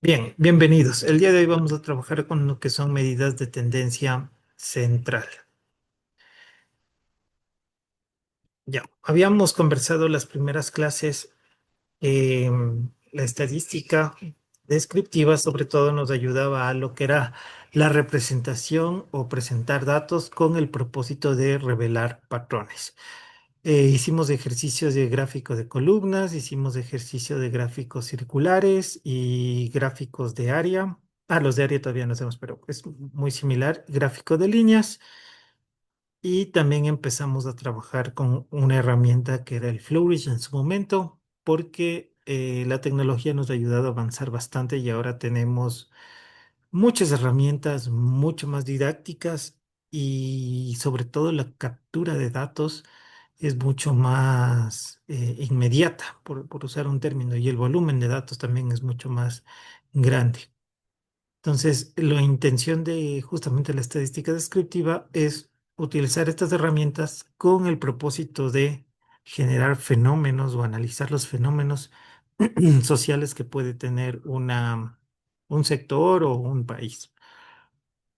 Bien, bienvenidos. El día de hoy vamos a trabajar con lo que son medidas de tendencia central. Ya, habíamos conversado las primeras clases, la estadística descriptiva sobre todo nos ayudaba a lo que era la representación o presentar datos con el propósito de revelar patrones. Hicimos ejercicios de gráfico de columnas, hicimos ejercicio de gráficos circulares y gráficos de área. Los de área todavía no hacemos, pero es muy similar. Gráfico de líneas. Y también empezamos a trabajar con una herramienta que era el Flourish en su momento, porque la tecnología nos ha ayudado a avanzar bastante y ahora tenemos muchas herramientas mucho más didácticas y sobre todo la captura de datos es mucho más inmediata, por usar un término, y el volumen de datos también es mucho más grande. Entonces, la intención de justamente la estadística descriptiva es utilizar estas herramientas con el propósito de generar fenómenos o analizar los fenómenos sociales que puede tener un sector o un país.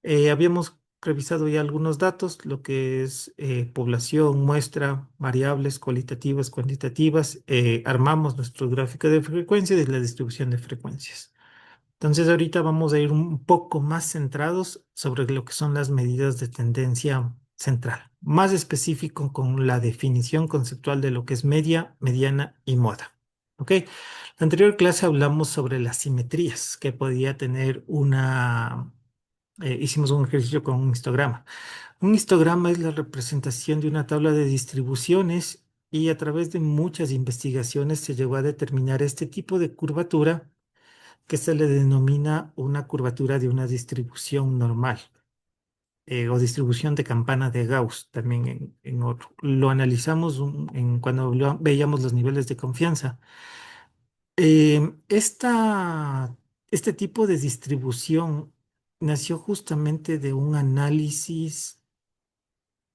Habíamos revisado ya algunos datos, lo que es población, muestra, variables cualitativas, cuantitativas. Armamos nuestro gráfico de frecuencia y de la distribución de frecuencias. Entonces, ahorita vamos a ir un poco más centrados sobre lo que son las medidas de tendencia central, más específico con la definición conceptual de lo que es media, mediana y moda. ¿Ok? La anterior clase hablamos sobre las simetrías que podía tener hicimos un ejercicio con un histograma. Un histograma es la representación de una tabla de distribuciones y a través de muchas investigaciones se llegó a determinar este tipo de curvatura que se le denomina una curvatura de una distribución normal, o distribución de campana de Gauss, también en otro. Lo analizamos cuando veíamos los niveles de confianza. Este tipo de distribución nació justamente de un análisis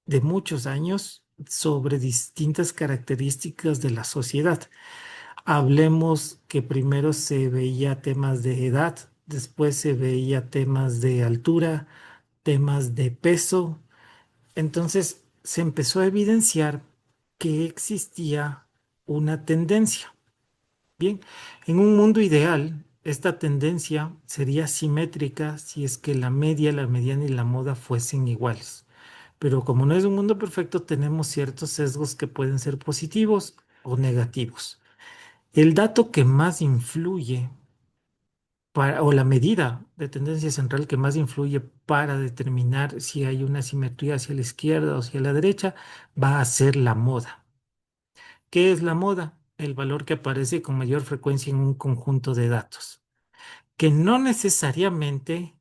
de muchos años sobre distintas características de la sociedad. Hablemos que primero se veía temas de edad, después se veía temas de altura, temas de peso. Entonces se empezó a evidenciar que existía una tendencia. Bien, en un mundo ideal, esta tendencia sería simétrica si es que la media, la mediana y la moda fuesen iguales. Pero como no es un mundo perfecto, tenemos ciertos sesgos que pueden ser positivos o negativos. El dato que más influye o la medida de tendencia central que más influye para determinar si hay una simetría hacia la izquierda o hacia la derecha va a ser la moda. ¿Qué es la moda? El valor que aparece con mayor frecuencia en un conjunto de datos, que no necesariamente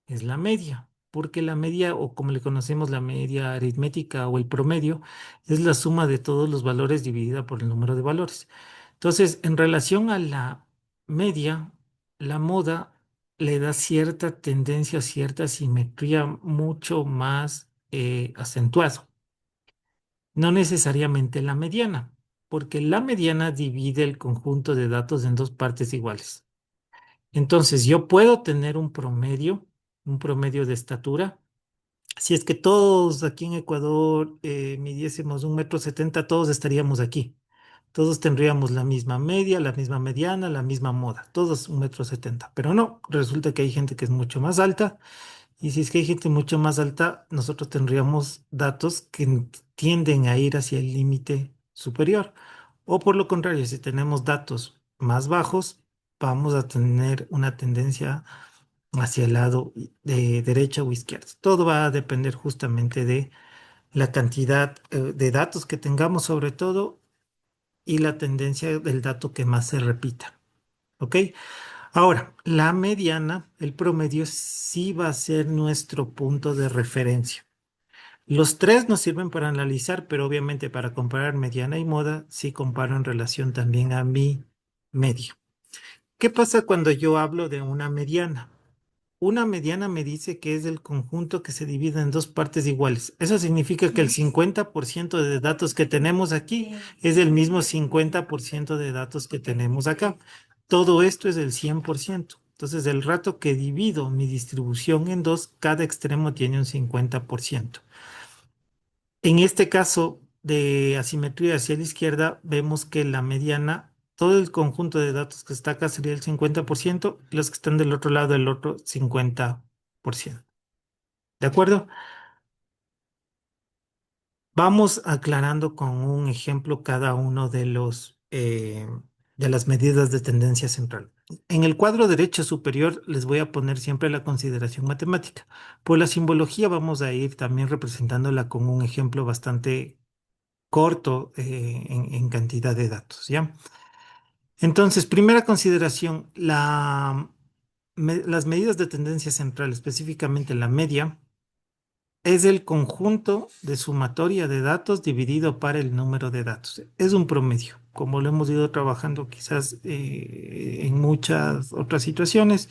es la media, porque la media, o como le conocemos, la media aritmética o el promedio, es la suma de todos los valores dividida por el número de valores. Entonces, en relación a la media, la moda le da cierta tendencia, cierta simetría mucho más acentuado. No necesariamente la mediana, porque la mediana divide el conjunto de datos en dos partes iguales. Entonces, yo puedo tener un promedio de estatura. Si es que todos aquí en Ecuador midiésemos 1,70 m, todos estaríamos aquí. Todos tendríamos la misma media, la misma mediana, la misma moda. Todos 1,70 m. Pero no, resulta que hay gente que es mucho más alta. Y si es que hay gente mucho más alta, nosotros tendríamos datos que tienden a ir hacia el límite superior. O por lo contrario, si tenemos datos más bajos, vamos a tener una tendencia hacia el lado de derecha o izquierda. Todo va a depender justamente de la cantidad de datos que tengamos sobre todo y la tendencia del dato que más se repita. ¿Ok? Ahora, la mediana, el promedio, sí va a ser nuestro punto de referencia. Los tres nos sirven para analizar, pero obviamente para comparar mediana y moda, sí comparo en relación también a mi medio. ¿Qué pasa cuando yo hablo de una mediana? Una mediana me dice que es el conjunto que se divide en dos partes iguales. Eso significa que el 50% de datos que tenemos aquí es el mismo 50% de datos que tenemos acá. Todo esto es el 100%. Entonces, el rato que divido mi distribución en dos, cada extremo tiene un 50%. En este caso de asimetría hacia la izquierda, vemos que la mediana, todo el conjunto de datos que está acá sería el 50%, y los que están del otro lado, el otro 50%. ¿De acuerdo? Vamos aclarando con un ejemplo cada uno de de las medidas de tendencia central. En el cuadro derecho superior les voy a poner siempre la consideración matemática. Por la simbología vamos a ir también representándola con un ejemplo bastante corto en cantidad de datos, ¿ya? Entonces, primera consideración, las medidas de tendencia central, específicamente la media, es el conjunto de sumatoria de datos dividido para el número de datos. Es un promedio, como lo hemos ido trabajando quizás en muchas otras situaciones.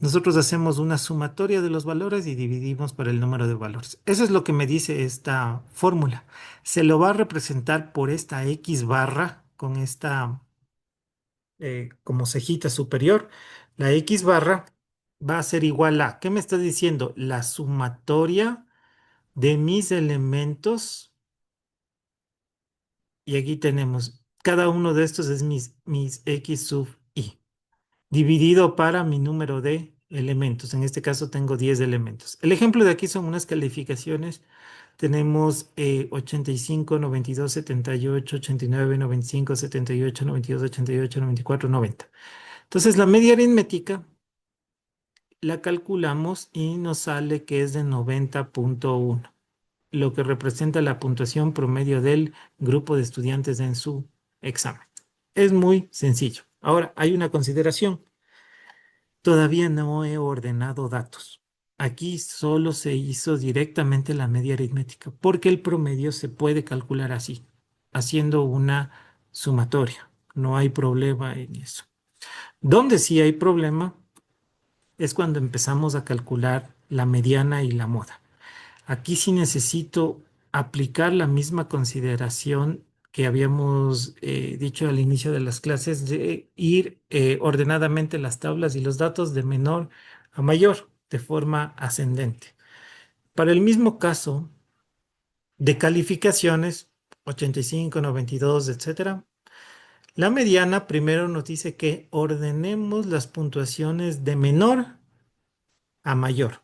Nosotros hacemos una sumatoria de los valores y dividimos por el número de valores. Eso es lo que me dice esta fórmula. Se lo va a representar por esta X barra con esta como cejita superior. La X barra va a ser igual a, ¿qué me está diciendo? La sumatoria de mis elementos, y aquí tenemos, cada uno de estos es mis X sub I, dividido para mi número de elementos. En este caso tengo 10 elementos. El ejemplo de aquí son unas calificaciones. Tenemos 85, 92, 78, 89, 95, 78, 92, 88, 94, 90. Entonces la media aritmética la calculamos y nos sale que es de 90,1, lo que representa la puntuación promedio del grupo de estudiantes en su examen. Es muy sencillo. Ahora, hay una consideración. Todavía no he ordenado datos. Aquí solo se hizo directamente la media aritmética, porque el promedio se puede calcular así, haciendo una sumatoria. No hay problema en eso. Donde sí hay problema es cuando empezamos a calcular la mediana y la moda. Aquí sí necesito aplicar la misma consideración que habíamos dicho al inicio de las clases, de ir ordenadamente las tablas y los datos de menor a mayor, de forma ascendente. Para el mismo caso de calificaciones, 85, 92, etcétera, la mediana primero nos dice que ordenemos las puntuaciones de menor a mayor.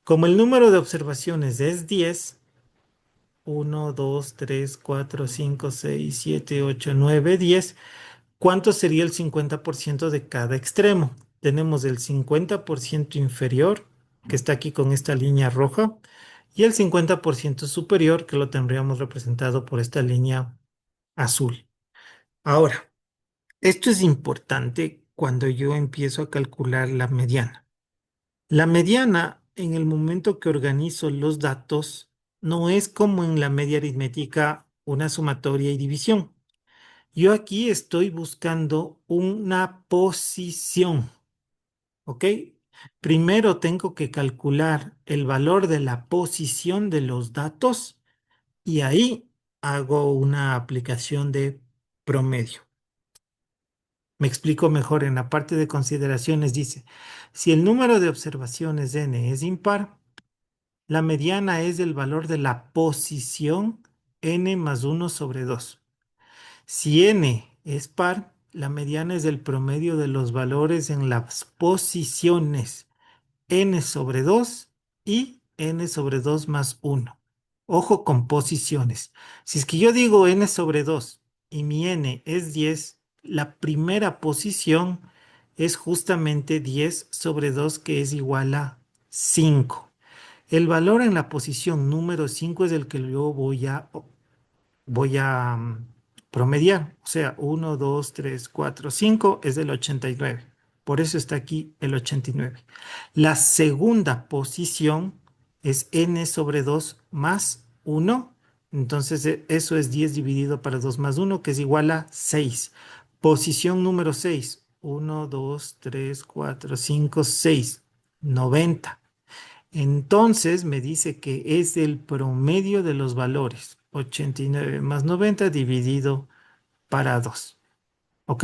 Como el número de observaciones es 10, 1, 2, 3, 4, 5, 6, 7, 8, 9, 10. ¿Cuánto sería el 50% de cada extremo? Tenemos el 50% inferior, que está aquí con esta línea roja, y el 50% superior, que lo tendríamos representado por esta línea azul. Ahora, esto es importante cuando yo empiezo a calcular la mediana. La mediana, en el momento que organizo los datos, no es como en la media aritmética una sumatoria y división. Yo aquí estoy buscando una posición, ¿ok? Primero tengo que calcular el valor de la posición de los datos y ahí hago una aplicación de promedio. Me explico mejor. En la parte de consideraciones dice, si el número de observaciones n es impar, la mediana es el valor de la posición n más 1 sobre 2. Si n es par, la mediana es el promedio de los valores en las posiciones n sobre 2 y n sobre 2 más 1. Ojo con posiciones. Si es que yo digo n sobre 2 y mi n es 10, la primera posición es justamente 10 sobre 2, que es igual a 5. El valor en la posición número 5 es el que yo voy a promediar. O sea, 1, 2, 3, 4, 5 es del 89. Por eso está aquí el 89. La segunda posición es n sobre 2 más 1. Entonces, eso es 10 dividido para 2 más 1, que es igual a 6. Posición número 6. 1, 2, 3, 4, 5, 6. 90. Entonces me dice que es el promedio de los valores. 89 más 90 dividido para 2. ¿Ok?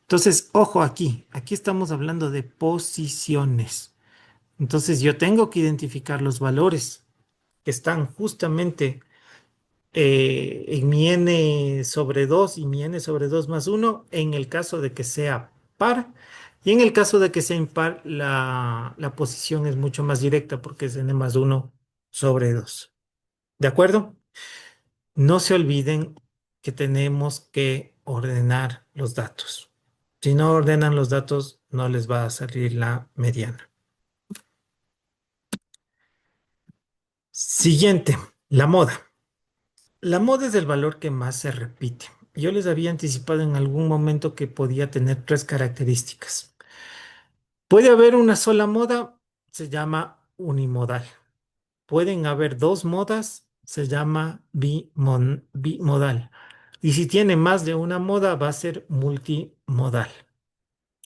Entonces, ojo aquí, aquí estamos hablando de posiciones. Entonces, yo tengo que identificar los valores que están justamente en mi n sobre 2 y mi n sobre 2 más uno en el caso de que sea par. Y en el caso de que sea impar, la posición es mucho más directa porque es n más uno sobre 2. ¿De acuerdo? No se olviden que tenemos que ordenar los datos. Si no ordenan los datos, no les va a salir la mediana. Siguiente, la moda. La moda es el valor que más se repite. Yo les había anticipado en algún momento que podía tener tres características. Puede haber una sola moda, se llama unimodal. Pueden haber dos modas, se llama bimodal. Y si tiene más de una moda, va a ser multimodal.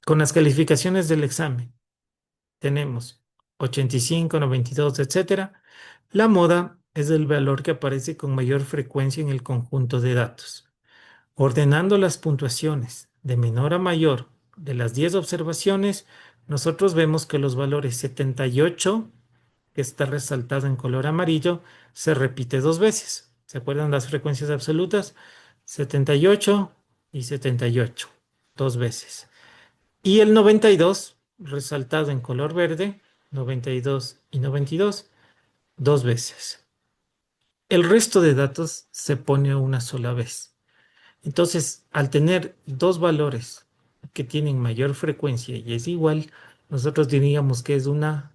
Con las calificaciones del examen, tenemos 85, 92, etcétera. La moda es el valor que aparece con mayor frecuencia en el conjunto de datos. Ordenando las puntuaciones de menor a mayor de las 10 observaciones, nosotros vemos que los valores 78, que está resaltado en color amarillo, se repite dos veces. ¿Se acuerdan las frecuencias absolutas? 78 y 78, dos veces. Y el 92, resaltado en color verde, 92 y 92, dos veces. El resto de datos se pone una sola vez. Entonces, al tener dos valores que tienen mayor frecuencia y es igual, nosotros diríamos que es una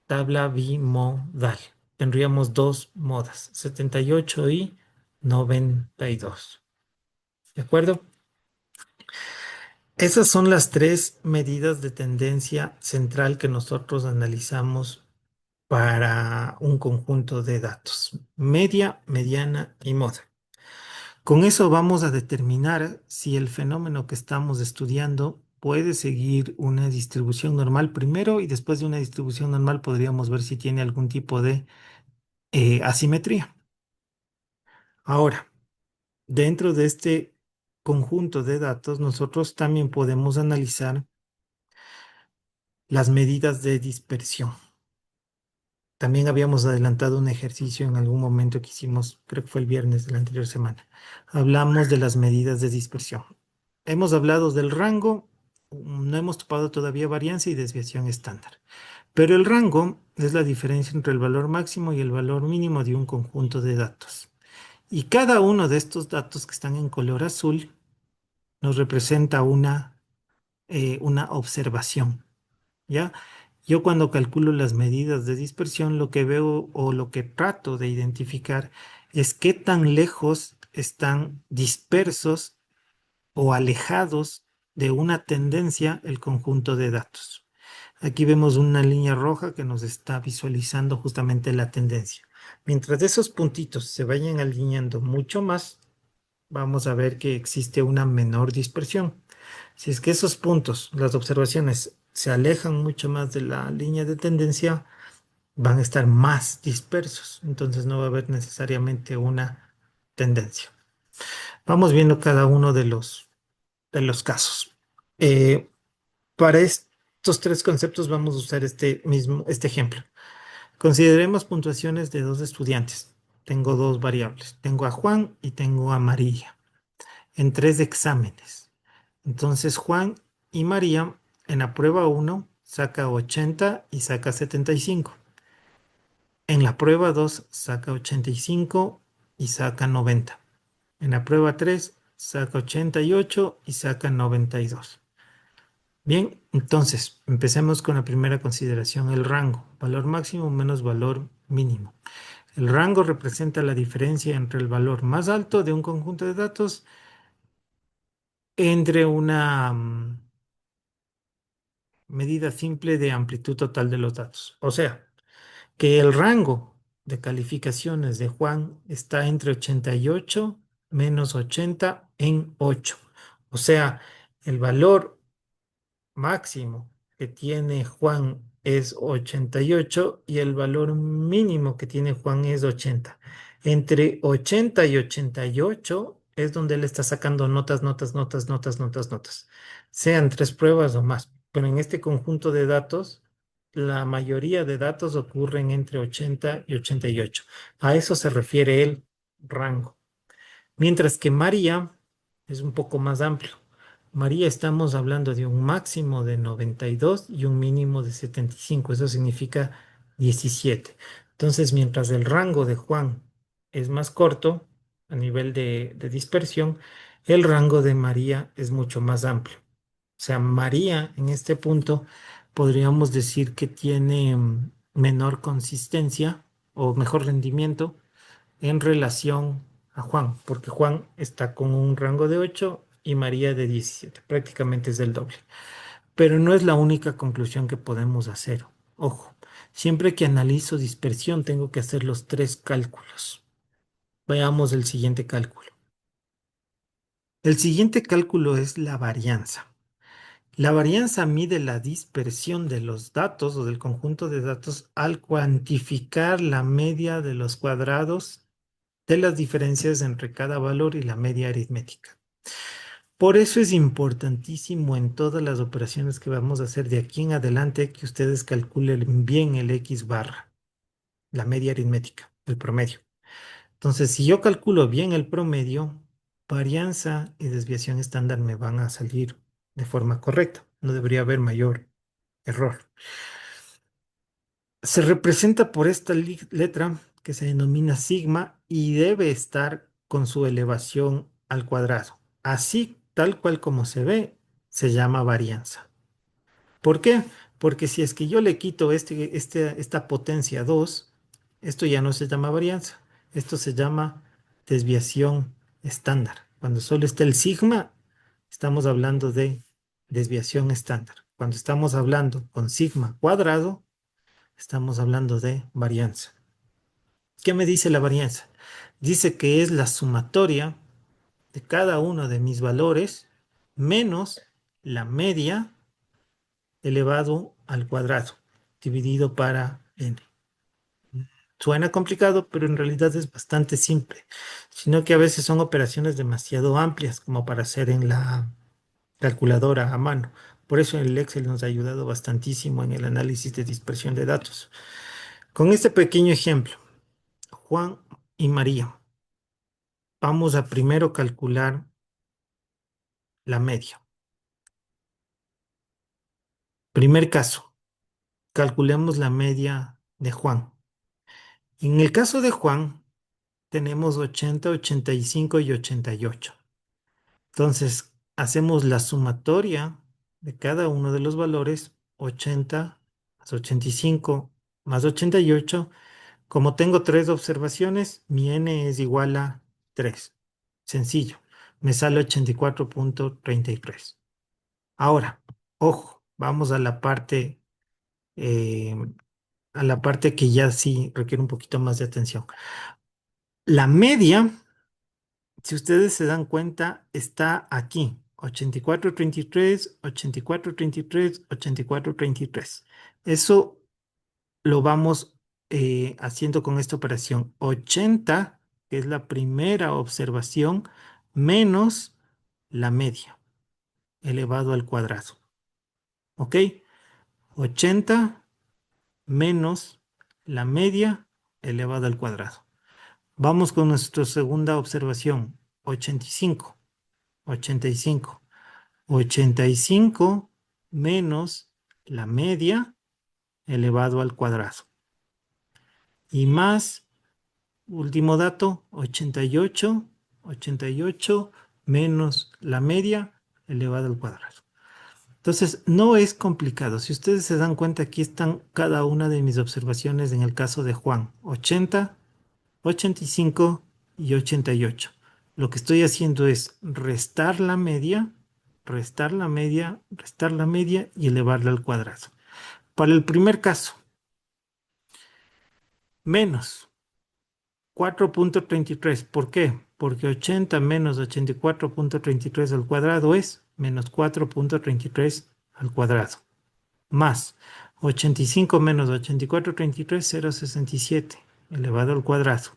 tabla bimodal. Tendríamos dos modas, 78 y 92. ¿De acuerdo? Esas son las tres medidas de tendencia central que nosotros analizamos para un conjunto de datos, media, mediana y moda. Con eso vamos a determinar si el fenómeno que estamos estudiando puede seguir una distribución normal primero y después de una distribución normal podríamos ver si tiene algún tipo de asimetría. Ahora, dentro de este conjunto de datos, nosotros también podemos analizar las medidas de dispersión. También habíamos adelantado un ejercicio en algún momento que hicimos, creo que fue el viernes de la anterior semana. Hablamos de las medidas de dispersión. Hemos hablado del rango, no hemos topado todavía varianza y desviación estándar. Pero el rango es la diferencia entre el valor máximo y el valor mínimo de un conjunto de datos. Y cada uno de estos datos que están en color azul nos representa una observación. ¿Ya? Yo cuando calculo las medidas de dispersión, lo que veo o lo que trato de identificar es qué tan lejos están dispersos o alejados de una tendencia el conjunto de datos. Aquí vemos una línea roja que nos está visualizando justamente la tendencia. Mientras esos puntitos se vayan alineando mucho más, vamos a ver que existe una menor dispersión. Si es que esos puntos, las observaciones, se alejan mucho más de la línea de tendencia, van a estar más dispersos. Entonces no va a haber necesariamente una tendencia. Vamos viendo cada uno de los casos. Eh, para estos tres conceptos vamos a usar este ejemplo. Consideremos puntuaciones de dos estudiantes. Tengo dos variables. Tengo a Juan y tengo a María en tres exámenes. Entonces Juan y María en la prueba uno saca 80 y saca 75. En la prueba 2 saca 85 y saca 90. En la prueba 3 saca 88 y saca 92. Bien, entonces empecemos con la primera consideración, el rango, valor máximo menos valor mínimo. El rango representa la diferencia entre el valor más alto de un conjunto de datos entre una medida simple de amplitud total de los datos. O sea, que el rango de calificaciones de Juan está entre 88 menos 80 en 8. O sea, el valor máximo que tiene Juan es 88 y el valor mínimo que tiene Juan es 80. Entre 80 y 88 es donde él está sacando notas, notas, notas, notas, notas, notas. Sean 3 pruebas o más. Pero en este conjunto de datos, la mayoría de datos ocurren entre 80 y 88. A eso se refiere el rango. Mientras que María es un poco más amplio. María estamos hablando de un máximo de 92 y un mínimo de 75. Eso significa 17. Entonces, mientras el rango de Juan es más corto a nivel de dispersión, el rango de María es mucho más amplio. O sea, María en este punto podríamos decir que tiene menor consistencia o mejor rendimiento en relación a Juan, porque Juan está con un rango de 8 y María de 17, prácticamente es el doble. Pero no es la única conclusión que podemos hacer. Ojo, siempre que analizo dispersión tengo que hacer los 3 cálculos. Veamos el siguiente cálculo. El siguiente cálculo es la varianza. La varianza mide la dispersión de los datos o del conjunto de datos al cuantificar la media de los cuadrados de las diferencias entre cada valor y la media aritmética. Por eso es importantísimo en todas las operaciones que vamos a hacer de aquí en adelante que ustedes calculen bien el X barra, la media aritmética, el promedio. Entonces, si yo calculo bien el promedio, varianza y desviación estándar me van a salir de forma correcta. No debería haber mayor error. Se representa por esta letra que se denomina sigma y debe estar con su elevación al cuadrado. Así, tal cual como se ve, se llama varianza. ¿Por qué? Porque si es que yo le quito esta potencia 2, esto ya no se llama varianza. Esto se llama desviación estándar. Cuando solo está el sigma, estamos hablando de desviación estándar. Cuando estamos hablando con sigma cuadrado, estamos hablando de varianza. ¿Qué me dice la varianza? Dice que es la sumatoria de cada uno de mis valores menos la media elevado al cuadrado dividido para n. Suena complicado, pero en realidad es bastante simple, sino que a veces son operaciones demasiado amplias como para hacer en la calculadora a mano. Por eso el Excel nos ha ayudado bastantísimo en el análisis de dispersión de datos. Con este pequeño ejemplo, Juan y María. Vamos a primero calcular la media. Primer caso, calculemos la media de Juan. En el caso de Juan, tenemos 80, 85 y 88. Entonces, hacemos la sumatoria de cada uno de los valores, 80 más 85 más 88. Como tengo 3 observaciones, mi n es igual a 3. Sencillo, me sale 84,33. Ahora, ojo, vamos eh, a la parte que ya sí requiere un poquito más de atención. La media, si ustedes se dan cuenta, está aquí. 84,33, 84,33, 84,33. Eso lo vamos haciendo con esta operación. 80, que es la primera observación, menos la media elevado al cuadrado. ¿Ok? 80 menos la media elevada al cuadrado. Vamos con nuestra segunda observación. 85. 85. 85 menos la media elevado al cuadrado. Y más, último dato, 88. 88 menos la media elevada al cuadrado. Entonces, no es complicado. Si ustedes se dan cuenta, aquí están cada una de mis observaciones en el caso de Juan. 80, 85 y 88. Lo que estoy haciendo es restar la media, restar la media, restar la media y elevarla al cuadrado. Para el primer caso, menos 4,33. ¿Por qué? Porque 80 menos 84,33 al cuadrado es menos 4,33 al cuadrado. Más 85 menos 84,33, 0,67 elevado al cuadrado.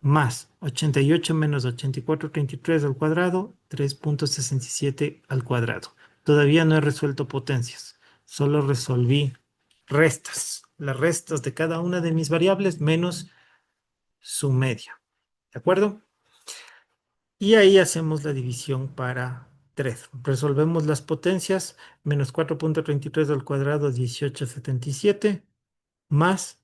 más 88 menos 84,33 al cuadrado, 3,67 al cuadrado. Todavía no he resuelto potencias, solo resolví restas, las restas de cada una de mis variables menos su media. ¿De acuerdo? Y ahí hacemos la división para 3. Resolvemos las potencias, menos 4,33 al cuadrado, 18,77, más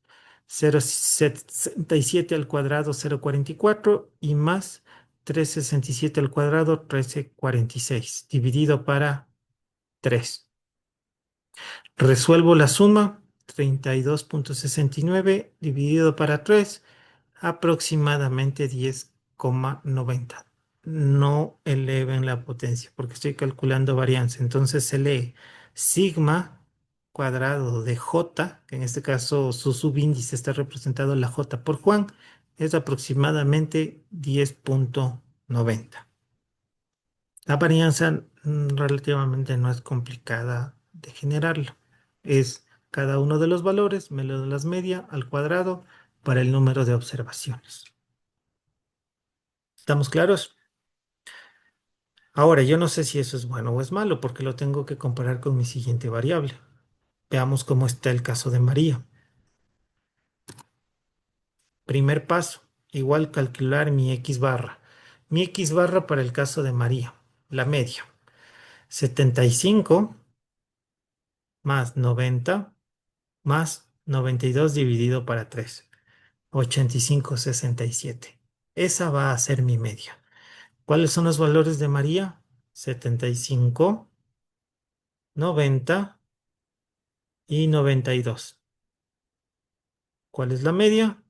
0,67 al cuadrado, 0,44, y más 3,67 al cuadrado, 13,46, dividido para 3. Resuelvo la suma, 32,69 dividido para 3, aproximadamente 10,90. No eleven la potencia porque estoy calculando varianza. Entonces se lee sigma cuadrado de J, que en este caso su subíndice está representado en la J por Juan, es aproximadamente 10,90. La varianza relativamente no es complicada de generarlo. Es cada uno de los valores, me lo das media al cuadrado para el número de observaciones. ¿Estamos claros? Ahora, yo no sé si eso es bueno o es malo porque lo tengo que comparar con mi siguiente variable. Veamos cómo está el caso de María. Primer paso, igual calcular mi X barra. Mi X barra para el caso de María, la media. 75 más 90 más 92 dividido para 3, 85,67. Esa va a ser mi media. ¿Cuáles son los valores de María? 75, 90 y 92. ¿Cuál es la media?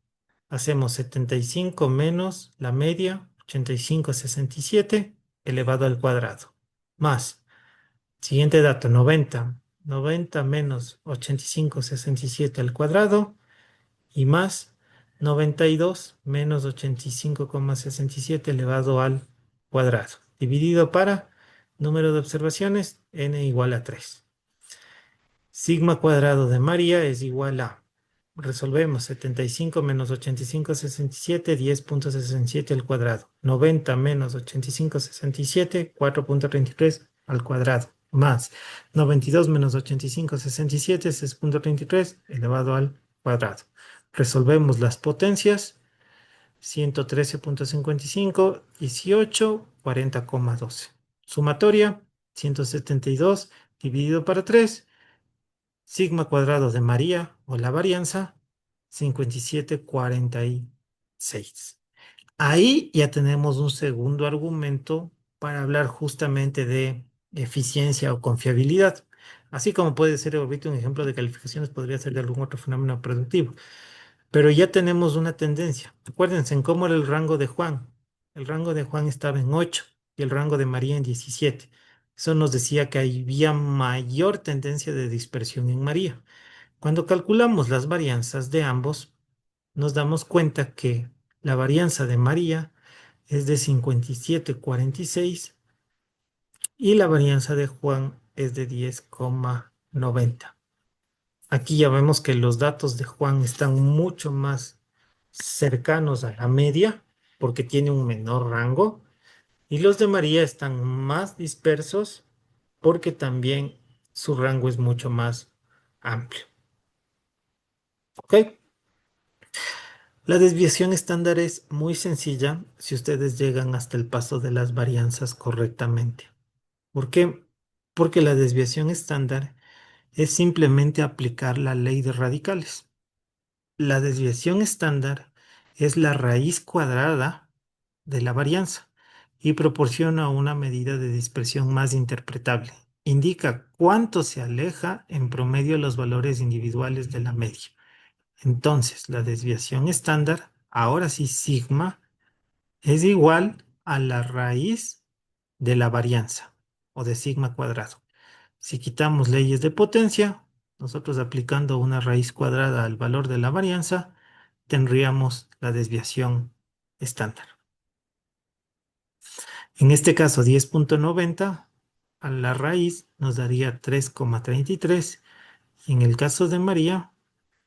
Hacemos 75 menos la media, 85,67 elevado al cuadrado. Más, siguiente dato, 90. 90 menos 85,67 al cuadrado y más 92 menos 85,67 elevado al cuadrado, dividido para número de observaciones, n igual a 3. Sigma cuadrado de María es igual a, resolvemos 75 menos 85,67, 10,67 al cuadrado. 90 menos 85,67, 4,33 al cuadrado. Más 92 menos 85,67, 6,33 elevado al cuadrado. Resolvemos las potencias. 113,55, 18, 40,12. Sumatoria, 172 dividido para 3. Sigma cuadrado de María o la varianza, 57,46. Ahí ya tenemos un segundo argumento para hablar justamente de eficiencia o confiabilidad. Así como puede ser ahorita un ejemplo de calificaciones, podría ser de algún otro fenómeno productivo. Pero ya tenemos una tendencia. Acuérdense en cómo era el rango de Juan. El rango de Juan estaba en 8 y el rango de María en 17. Eso nos decía que había mayor tendencia de dispersión en María. Cuando calculamos las varianzas de ambos, nos damos cuenta que la varianza de María es de 57,46 y la varianza de Juan es de 10,90. Aquí ya vemos que los datos de Juan están mucho más cercanos a la media porque tiene un menor rango y los de María están más dispersos porque también su rango es mucho más amplio. ¿Ok? La desviación estándar es muy sencilla si ustedes llegan hasta el paso de las varianzas correctamente. ¿Por qué? Porque la desviación estándar es simplemente aplicar la ley de radicales. La desviación estándar es la raíz cuadrada de la varianza y proporciona una medida de dispersión más interpretable. Indica cuánto se aleja en promedio los valores individuales de la media. Entonces, la desviación estándar, ahora sí sigma, es igual a la raíz de la varianza o de sigma cuadrado. Si quitamos leyes de potencia, nosotros aplicando una raíz cuadrada al valor de la varianza, tendríamos la desviación estándar. En este caso, 10,90 a la raíz nos daría 3,33. Y en el caso de María,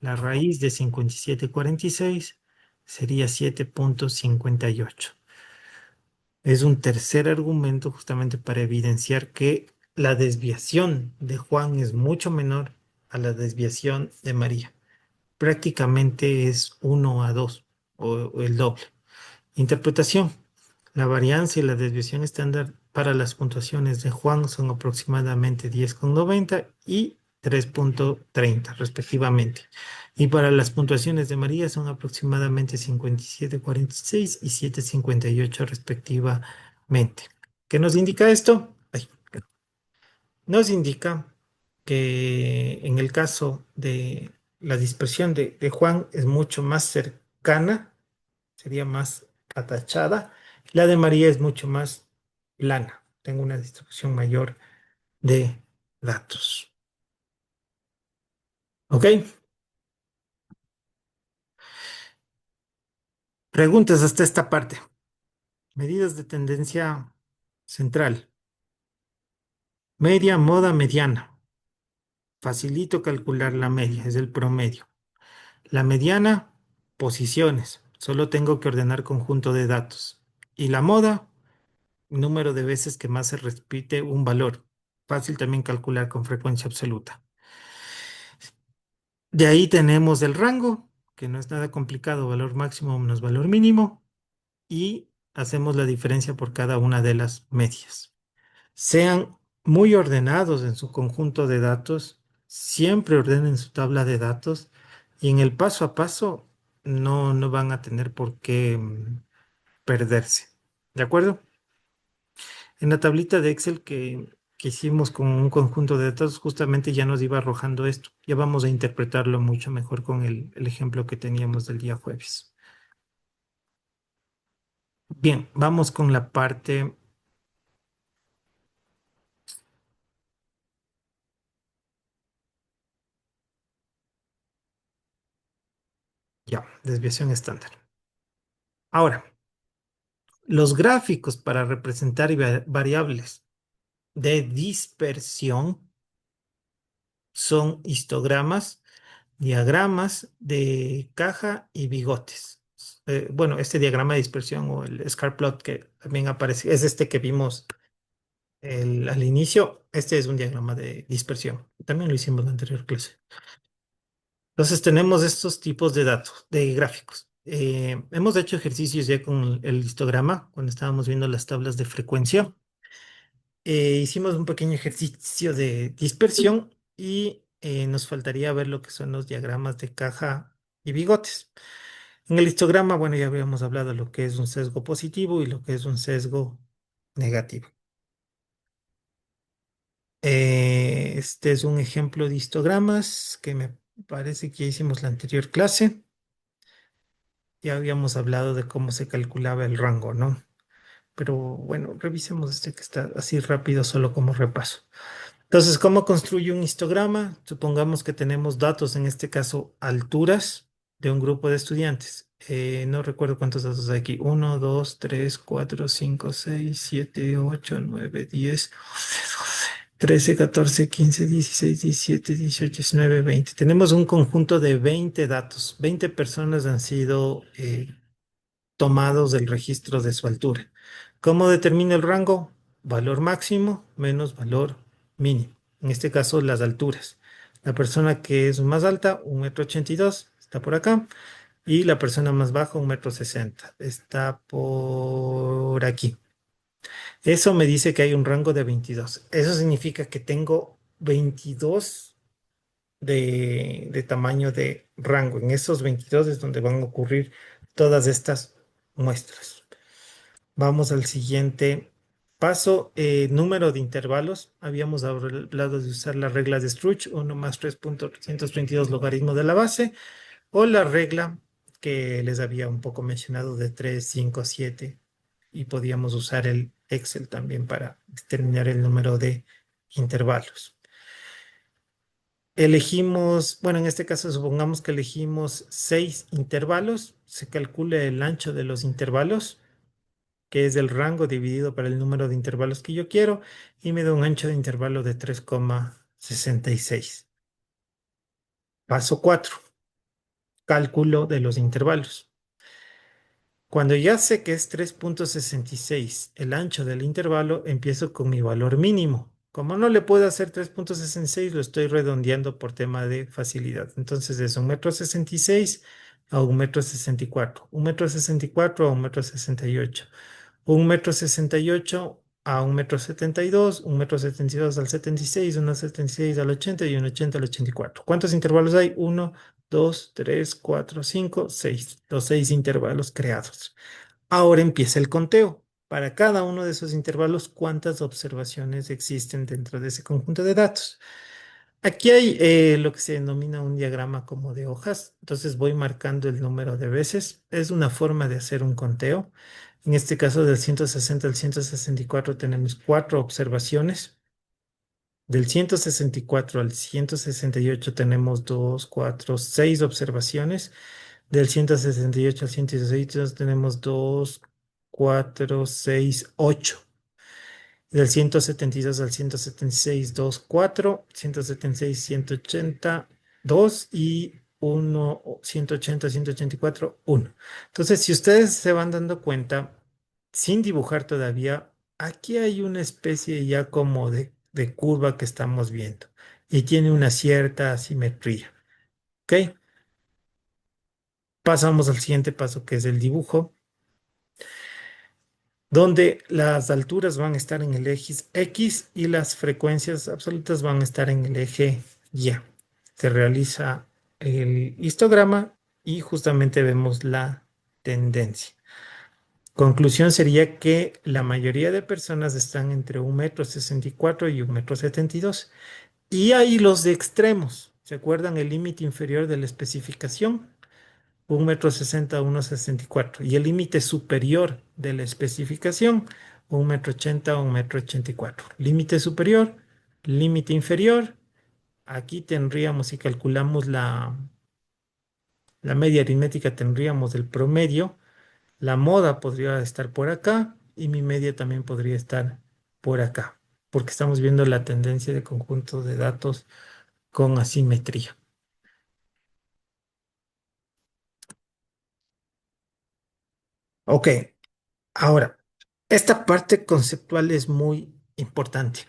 la raíz de 57,46 sería 7,58. Es un tercer argumento justamente para evidenciar que la desviación de Juan es mucho menor a la desviación de María. Prácticamente es 1 a 2 o el doble. Interpretación. La varianza y la desviación estándar para las puntuaciones de Juan son aproximadamente 10,90 y 3,30 respectivamente. Y para las puntuaciones de María son aproximadamente 57,46 y 7,58 respectivamente. ¿Qué nos indica esto? Ay, nos indica que en el caso de la dispersión de Juan es mucho más cercana, sería más atachada. La de María es mucho más plana. Tengo una distribución mayor de datos. ¿Ok? Preguntas hasta esta parte. Medidas de tendencia central. Media, moda, mediana. Facilito calcular la media, es el promedio. La mediana, posiciones. Solo tengo que ordenar conjunto de datos. Y la moda, número de veces que más se repite un valor. Fácil también calcular con frecuencia absoluta. De ahí tenemos el rango, que no es nada complicado, valor máximo menos valor mínimo, y hacemos la diferencia por cada una de las medias. Sean muy ordenados en su conjunto de datos, siempre ordenen su tabla de datos y en el paso a paso no van a tener por qué perderse. ¿De acuerdo? En la tablita de Excel que hicimos con un conjunto de datos, justamente ya nos iba arrojando esto. Ya vamos a interpretarlo mucho mejor con el ejemplo que teníamos del día jueves. Bien, vamos con la parte ya, desviación estándar. Ahora, los gráficos para representar variables de dispersión son histogramas, diagramas de caja y bigotes. Bueno, este diagrama de dispersión o el scar plot que también aparece, es este que vimos al inicio. Este es un diagrama de dispersión. También lo hicimos en la anterior clase. Entonces tenemos estos tipos de datos, de gráficos. Hemos hecho ejercicios ya con el histograma cuando estábamos viendo las tablas de frecuencia. Hicimos un pequeño ejercicio de dispersión y nos faltaría ver lo que son los diagramas de caja y bigotes. En el histograma, bueno, ya habíamos hablado de lo que es un sesgo positivo y lo que es un sesgo negativo. Este es un ejemplo de histogramas que me parece que ya hicimos la anterior clase. Ya habíamos hablado de cómo se calculaba el rango, ¿no? Pero bueno, revisemos este que está así rápido, solo como repaso. Entonces, ¿cómo construye un histograma? Supongamos que tenemos datos, en este caso, alturas de un grupo de estudiantes. No recuerdo cuántos datos hay aquí. 1, 2, 3, 4, 5, 6, 7, 8, 9, 10, 13, 14, 15, 16, 17, 18, 19, 20. Tenemos un conjunto de 20 datos. 20 personas han sido tomados del registro de su altura. ¿Cómo determina el rango? Valor máximo menos valor mínimo. En este caso, las alturas. La persona que es más alta, 1,82 m, está por acá. Y la persona más baja, 1,60 m, está por aquí. Eso me dice que hay un rango de 22. Eso significa que tengo 22 de tamaño de rango. En esos 22 es donde van a ocurrir todas estas muestras. Vamos al siguiente paso. Número de intervalos. Habíamos hablado de usar la regla de Struch, 1 más 3,322 logaritmo de la base, o la regla que les había un poco mencionado de 3, 5, 7. Y podíamos usar el Excel también para determinar el número de intervalos. Elegimos, bueno, en este caso supongamos que elegimos 6 intervalos. Se calcula el ancho de los intervalos, que es el rango dividido para el número de intervalos que yo quiero, y me da un ancho de intervalo de 3,66. Paso 4, cálculo de los intervalos. Cuando ya sé que es 3,66 el ancho del intervalo, empiezo con mi valor mínimo. Como no le puedo hacer 3,66, lo estoy redondeando por tema de facilidad. Entonces es 1,66 m a 1,64 m, 1,64 m a 1,68 m, 1,68 m a 1,72 m, 1,72 m al 76, 1,76 al 80 y 1,80 al 84. ¿Cuántos intervalos hay? Uno, 2, 3, 4, 5, 6. Los 6 intervalos creados. Ahora empieza el conteo. Para cada uno de esos intervalos, ¿cuántas observaciones existen dentro de ese conjunto de datos? Aquí hay lo que se denomina un diagrama como de hojas. Entonces voy marcando el número de veces. Es una forma de hacer un conteo. En este caso, del 160 al 164 tenemos 4 observaciones. Del 164 al 168 tenemos 2, 4, 6 observaciones. Del 168 al 116 tenemos 2, 4, 6, 8. Del 172 al 176, 2, 4. 176, 180, 2 y 1, 180, 184, 1. Entonces, si ustedes se van dando cuenta, sin dibujar todavía, aquí hay una especie ya como de curva que estamos viendo y tiene una cierta asimetría. ¿Ok? Pasamos al siguiente paso que es el dibujo, donde las alturas van a estar en el eje X y las frecuencias absolutas van a estar en el eje Y. Se realiza el histograma y justamente vemos la tendencia. Conclusión sería que la mayoría de personas están entre 1,64 m y 1,72 m. Y hay los de extremos. ¿Se acuerdan el límite inferior de la especificación? 1,60 m a 1,64 m. Y el límite superior de la especificación, 1,80 m a 1,84 m. Límite superior, límite inferior. Aquí tendríamos, si calculamos la media aritmética, tendríamos el promedio. La moda podría estar por acá y mi media también podría estar por acá, porque estamos viendo la tendencia de conjuntos de datos con asimetría. Ok, ahora, esta parte conceptual es muy importante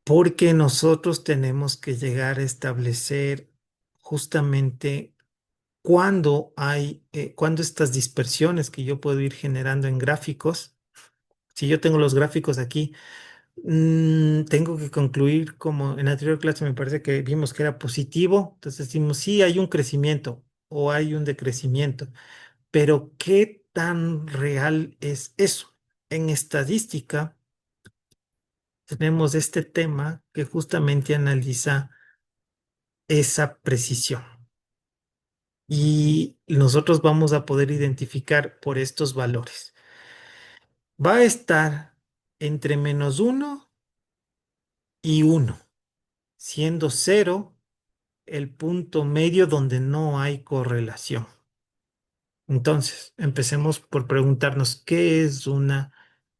porque nosotros tenemos que llegar a establecer justamente cuándo estas dispersiones que yo puedo ir generando en gráficos. Si yo tengo los gráficos aquí, tengo que concluir como en la anterior clase me parece que vimos que era positivo, entonces decimos sí hay un crecimiento o hay un decrecimiento, pero ¿qué tan real es eso? En estadística tenemos este tema que justamente analiza esa precisión y nosotros vamos a poder identificar por estos valores. Va a estar entre -1 y 1, siendo 0 el punto medio donde no hay correlación. Entonces, empecemos por preguntarnos, ¿qué es una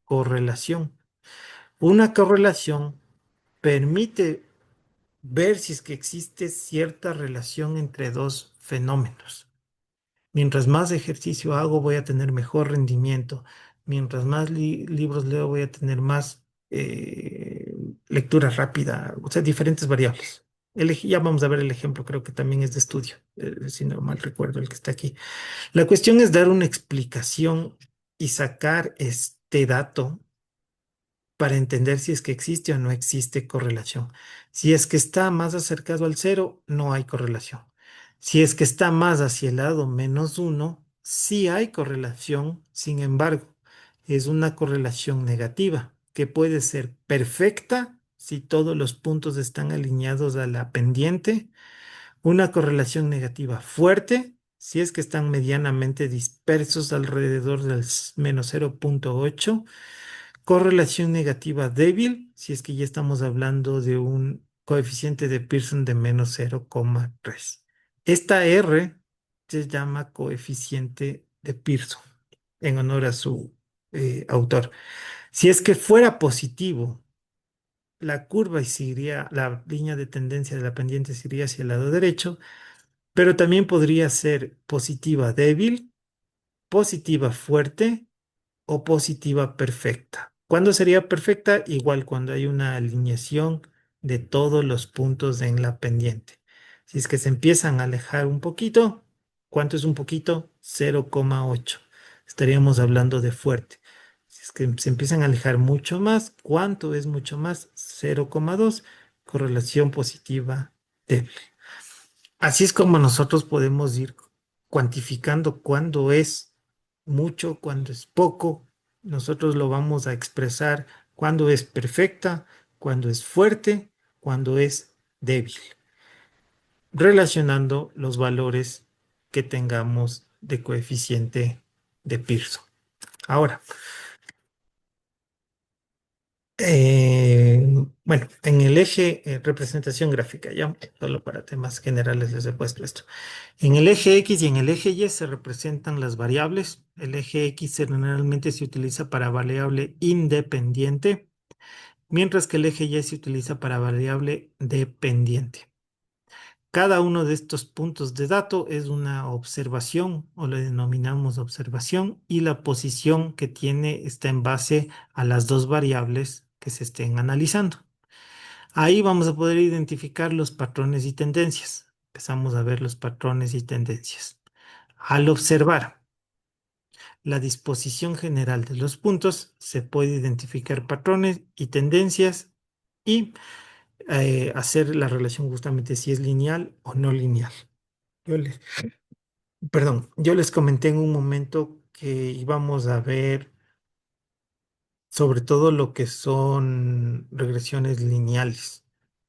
correlación? Una correlación permite ver si es que existe cierta relación entre dos fenómenos. Mientras más ejercicio hago, voy a tener mejor rendimiento. Mientras más libros leo, voy a tener más lectura rápida, o sea, diferentes variables. Ya vamos a ver el ejemplo, creo que también es de estudio, si no mal recuerdo el que está aquí. La cuestión es dar una explicación y sacar este dato para entender si es que existe o no existe correlación. Si es que está más acercado al cero, no hay correlación. Si es que está más hacia el lado -1, sí hay correlación. Sin embargo, es una correlación negativa que puede ser perfecta si todos los puntos están alineados a la pendiente. Una correlación negativa fuerte si es que están medianamente dispersos alrededor del -0,8. Correlación negativa débil, si es que ya estamos hablando de un coeficiente de Pearson de -0,3. Esta R se llama coeficiente de Pearson, en honor a su autor. Si es que fuera positivo, la curva seguiría, la línea de tendencia de la pendiente seguiría hacia el lado derecho, pero también podría ser positiva débil positiva fuerte o positiva perfecta. ¿Cuándo sería perfecta? Igual cuando hay una alineación de todos los puntos en la pendiente. Si es que se empiezan a alejar un poquito, ¿cuánto es un poquito? 0,8. Estaríamos hablando de fuerte. Si es que se empiezan a alejar mucho más, ¿cuánto es mucho más? 0,2. Correlación positiva débil. Así es como nosotros podemos ir cuantificando cuándo es mucho, cuándo es poco. Nosotros lo vamos a expresar cuándo es perfecta, cuándo es fuerte, cuándo es débil, relacionando los valores que tengamos de coeficiente de Pearson. Ahora, bueno, en el eje representación gráfica, ya, solo para temas generales les he puesto esto. En el eje X y en el eje Y se representan las variables. El eje X generalmente se utiliza para variable independiente, mientras que el eje Y se utiliza para variable dependiente. Cada uno de estos puntos de dato es una observación o le denominamos observación y la posición que tiene está en base a las dos variables que se estén analizando. Ahí vamos a poder identificar los patrones y tendencias. Empezamos a ver los patrones y tendencias. Al observar la disposición general de los puntos, se puede identificar patrones y tendencias y hacer la relación justamente si es lineal o no lineal. Yo les, perdón, yo les comenté en un momento que íbamos a ver sobre todo lo que son regresiones lineales.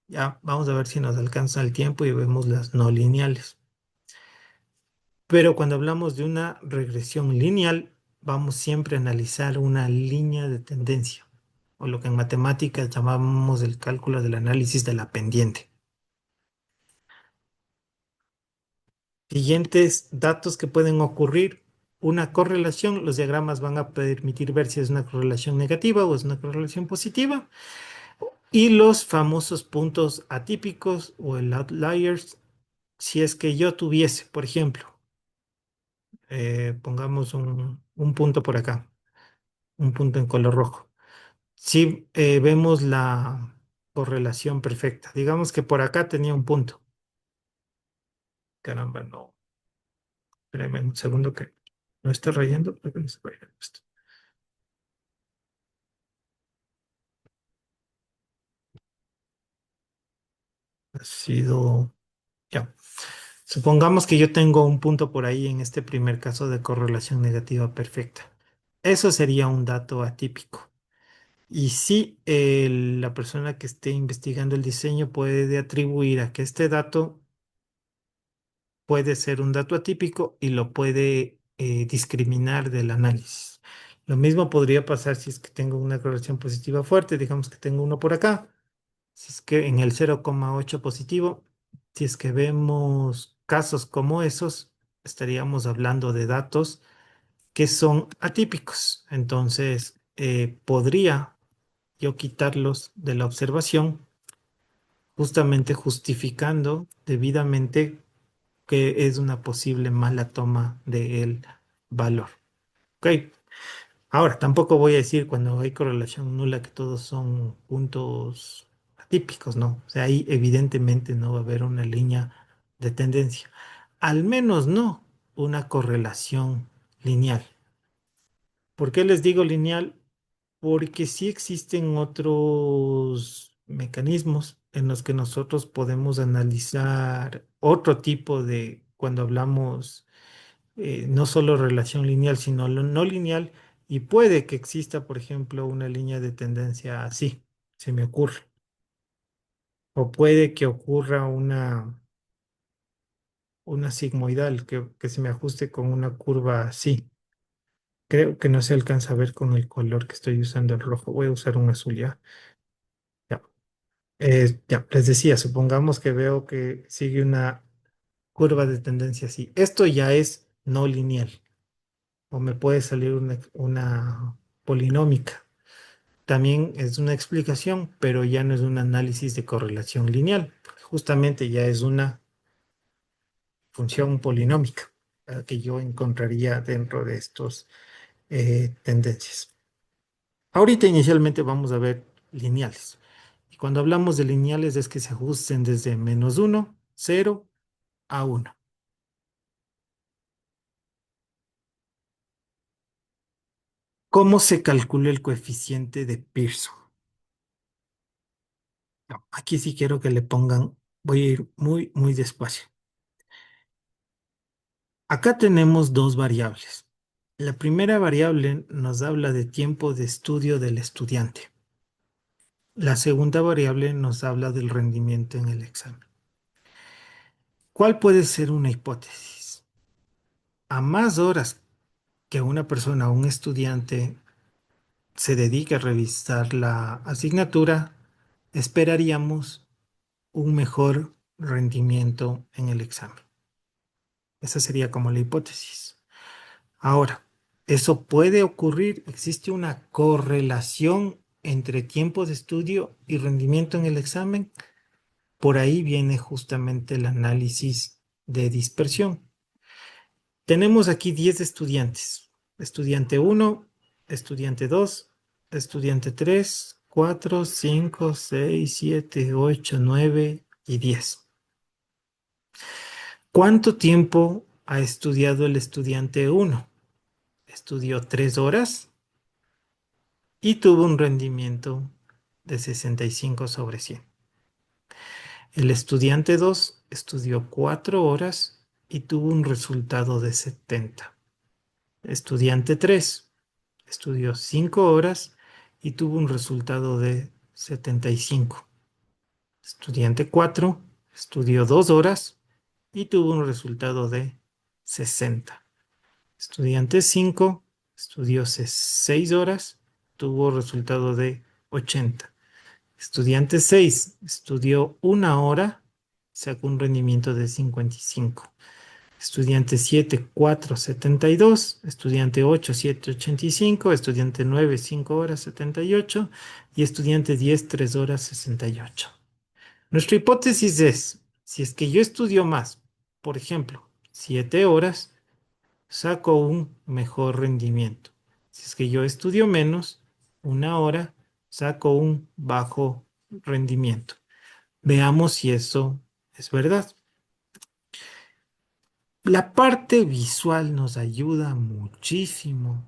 Ya, vamos a ver si nos alcanza el tiempo y vemos las no lineales. Pero cuando hablamos de una regresión lineal, vamos siempre a analizar una línea de tendencia, o lo que en matemáticas llamamos el cálculo del análisis de la pendiente. Siguientes datos que pueden ocurrir. Una correlación, los diagramas van a permitir ver si es una correlación negativa o es una correlación positiva. Y los famosos puntos atípicos o el outliers, si es que yo tuviese, por ejemplo, pongamos un punto por acá, un punto en color rojo. Si vemos la correlación perfecta, digamos que por acá tenía un punto. Caramba, no. Espérame un segundo que no está rayando. ¿Por qué no está rayando esto? Ha sido, ya. Supongamos que yo tengo un punto por ahí en este primer caso de correlación negativa perfecta. Eso sería un dato atípico. Y sí, la persona que esté investigando el diseño puede atribuir a que este dato puede ser un dato atípico y lo puede discriminar del análisis. Lo mismo podría pasar si es que tengo una correlación positiva fuerte, digamos que tengo uno por acá, si es que en el 0,8 positivo, si es que vemos casos como esos, estaríamos hablando de datos que son atípicos. Entonces, podría yo quitarlos de la observación, justamente justificando debidamente que es una posible mala toma del valor. Ok, ahora tampoco voy a decir cuando hay correlación nula que todos son puntos atípicos, ¿no? O sea, ahí evidentemente no va a haber una línea de tendencia, al menos no una correlación lineal. ¿Por qué les digo lineal? Porque sí existen otros mecanismos en los que nosotros podemos analizar otro tipo de, cuando hablamos no solo relación lineal, sino lo no lineal, y puede que exista, por ejemplo, una línea de tendencia así, se me ocurre, o puede que ocurra una sigmoidal que se me ajuste con una curva así. Creo que no se alcanza a ver con el color que estoy usando el rojo. Voy a usar un azul ya. Ya. Ya, les decía, supongamos que veo que sigue una curva de tendencia así. Esto ya es no lineal, o me puede salir una polinómica. También es una explicación, pero ya no es un análisis de correlación lineal, porque justamente ya es una función polinómica. que yo encontraría dentro de estos tendencias. Ahorita inicialmente vamos a ver lineales. Y cuando hablamos de lineales es que se ajusten desde -1, 0 a 1. ¿Cómo se calcula el coeficiente de Pearson? No, aquí sí quiero que le pongan, voy a ir muy, muy despacio. Acá tenemos dos variables. La primera variable nos habla de tiempo de estudio del estudiante. La segunda variable nos habla del rendimiento en el examen. ¿Cuál puede ser una hipótesis? A más horas que una persona, un estudiante, se dedique a revisar la asignatura, esperaríamos un mejor rendimiento en el examen. Esa sería como la hipótesis. Ahora, ¿eso puede ocurrir? ¿Existe una correlación entre tiempo de estudio y rendimiento en el examen? Por ahí viene justamente el análisis de dispersión. Tenemos aquí 10 estudiantes. Estudiante uno, estudiante 2, estudiante 3, 4, 5, 6, 7, 8, 9 y 10. ¿Cuánto tiempo ha estudiado el estudiante uno? Estudió 3 horas y tuvo un rendimiento de 65 sobre 100. El estudiante 2 estudió 4 horas y tuvo un resultado de 70. Estudiante 3 estudió 5 horas y tuvo un resultado de 75. Estudiante 4 estudió 2 horas y tuvo un resultado de 60. Estudiante 5 estudió 6 horas, tuvo resultado de 80. Estudiante 6 estudió 1 hora, sacó un rendimiento de 55. Estudiante 7 4 72. Estudiante 8 7 85. Estudiante 9 5 horas 78. Y estudiante 10 3 horas 68. Nuestra hipótesis es, si es que yo estudio más, por ejemplo, 7 horas, saco un mejor rendimiento. Si es que yo estudio menos, 1 hora, saco un bajo rendimiento. Veamos si eso es verdad. La parte visual nos ayuda muchísimo,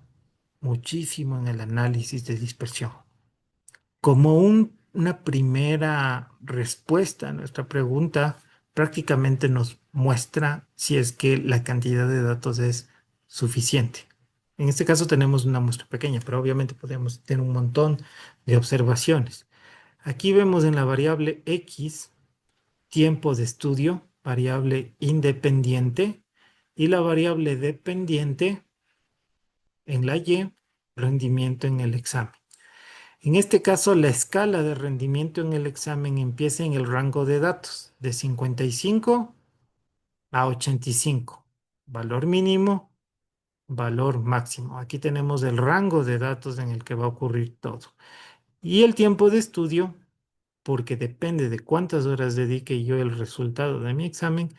muchísimo en el análisis de dispersión. Como una primera respuesta a nuestra pregunta, prácticamente nos muestra si es que la cantidad de datos es suficiente. En este caso tenemos una muestra pequeña, pero obviamente podemos tener un montón de observaciones. Aquí vemos en la variable X tiempo de estudio, variable independiente, y la variable dependiente en la Y, rendimiento en el examen. En este caso, la escala de rendimiento en el examen empieza en el rango de datos de 55 a 85. Valor mínimo, valor máximo. Aquí tenemos el rango de datos en el que va a ocurrir todo. Y el tiempo de estudio, porque depende de cuántas horas dedique yo el resultado de mi examen,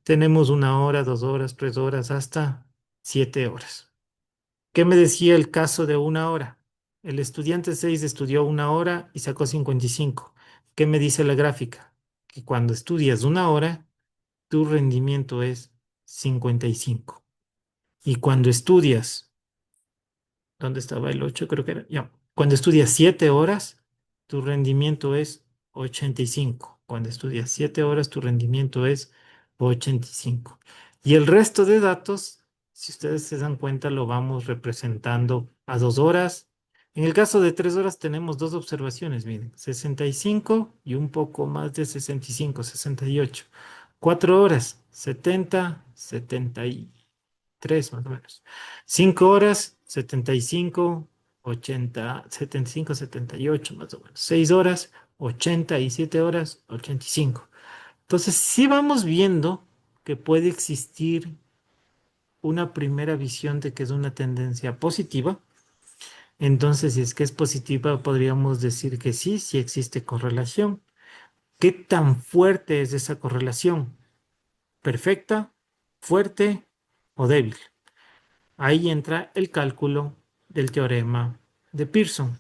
tenemos 1 hora, 2 horas, 3 horas, hasta 7 horas. ¿Qué me decía el caso de 1 hora? El estudiante 6 estudió 1 hora y sacó 55. ¿Qué me dice la gráfica? Que cuando estudias 1 hora, tu rendimiento es 55. Y cuando estudias, ¿dónde estaba el 8? Creo que era. Ya. Cuando estudias 7 horas, tu rendimiento es 85. Cuando estudias 7 horas, tu rendimiento es 85. Y el resto de datos, si ustedes se dan cuenta, lo vamos representando a 2 horas. En el caso de 3 horas tenemos dos observaciones, miren, 65 y un poco más de 65, 68. 4 horas, 70, 73 más o menos. 5 horas, 75, 80, 75, 78 más o menos. 6 horas, 80 y 7 horas, 85. Entonces, sí vamos viendo que puede existir una primera visión de que es una tendencia positiva. Entonces, si es que es positiva, podríamos decir que sí, sí existe correlación. ¿Qué tan fuerte es esa correlación? ¿Perfecta? ¿Fuerte? o débil. Ahí entra el cálculo del teorema de Pearson.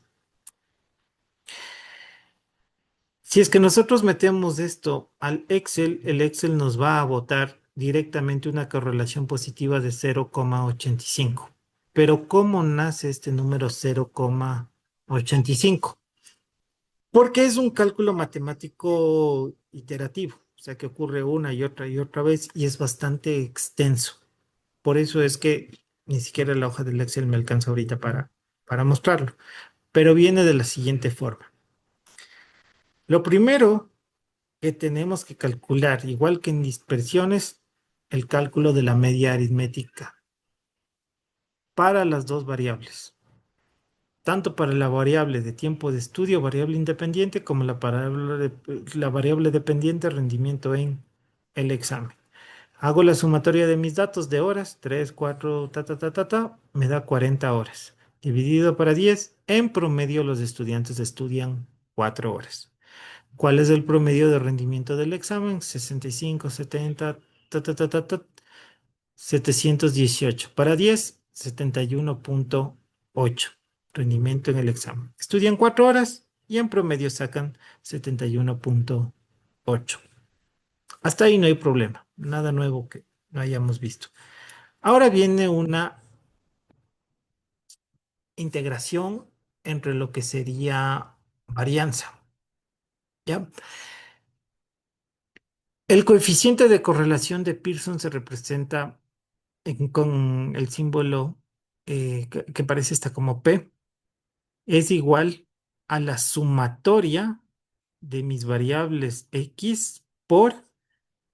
Si es que nosotros metemos esto al Excel, el Excel nos va a botar directamente una correlación positiva de 0,85. Pero ¿cómo nace este número 0,85? Porque es un cálculo matemático iterativo, o sea que ocurre una y otra vez y es bastante extenso. Por eso es que ni siquiera la hoja del Excel me alcanza ahorita para mostrarlo. Pero viene de la siguiente forma. Lo primero que tenemos que calcular, igual que en dispersiones, el cálculo de la media aritmética para las dos variables, tanto para la variable de tiempo de estudio, variable independiente, como la variable dependiente rendimiento en el examen. Hago la sumatoria de mis datos de horas, 3, 4, me da 40 horas. Dividido para 10, en promedio los estudiantes estudian 4 horas. ¿Cuál es el promedio de rendimiento del examen? 65, 70, ta, ta, ta, ta, ta, 718. Para 10, 71,8 rendimiento en el examen. Estudian 4 horas y en promedio sacan 71,8. Hasta ahí no hay problema, nada nuevo que no hayamos visto. Ahora viene una integración entre lo que sería varianza, ¿ya? El coeficiente de correlación de Pearson se representa con el símbolo que parece esta como P, es igual a la sumatoria de mis variables X por